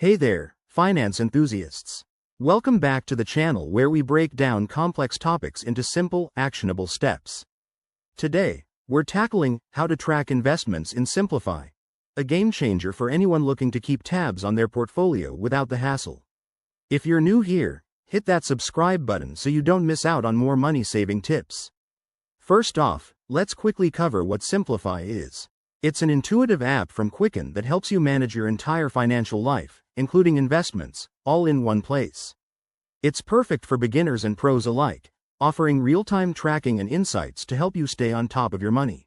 Hey there, finance enthusiasts. Welcome back to the channel where we break down complex topics into simple, actionable steps. Today, we're tackling how to track investments in Simplifi, a game changer for anyone looking to keep tabs on their portfolio without the hassle. If you're new here, hit that subscribe button so you don't miss out on more money-saving tips. First off, let's quickly cover what Simplifi is. It's an intuitive app from Quicken that helps you manage your entire financial life, including investments, all in one place. It's perfect for beginners and pros alike, offering real-time tracking and insights to help you stay on top of your money.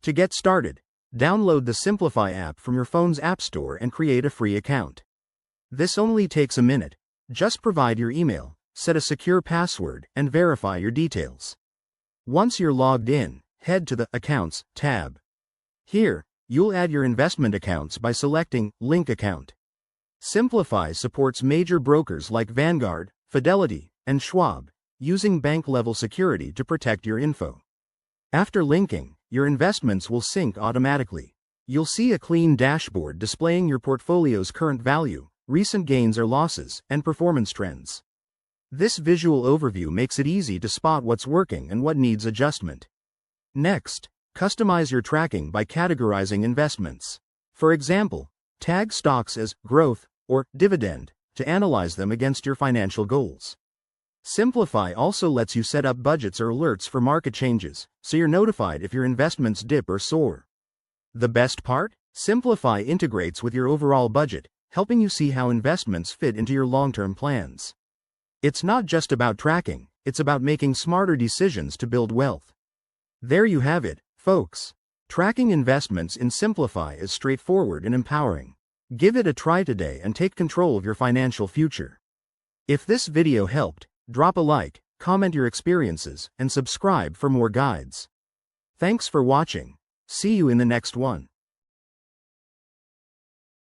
To get started, download the Simplifi app from your phone's app store and create a free account. This only takes a minute. Just provide your email, set a secure password, and verify your details. Once you're logged in, head to the Accounts tab. Here, you'll add your investment accounts by selecting Link Account. Simplifi supports major brokers like Vanguard, Fidelity, and Schwab, using bank-level security to protect your info. After linking, your investments will sync automatically. You'll see a clean dashboard displaying your portfolio's current value, recent gains or losses, and performance trends. This visual overview makes it easy to spot what's working and what needs adjustment. Next, customize your tracking by categorizing investments. For example, tag stocks as growth or dividend to analyze them against your financial goals. Simplifi also lets you set up budgets or alerts for market changes, so you're notified if your investments dip or soar. The best part? Simplifi integrates with your overall budget, helping you see how investments fit into your long-term plans. It's not just about tracking, it's about making smarter decisions to build wealth. There you have it, folks. Tracking investments in Simplifi is straightforward and empowering. Give it a try today and take control of your financial future. If this video helped, drop a like, comment your experiences, and subscribe for more guides. Thanks for watching. See you in the next one.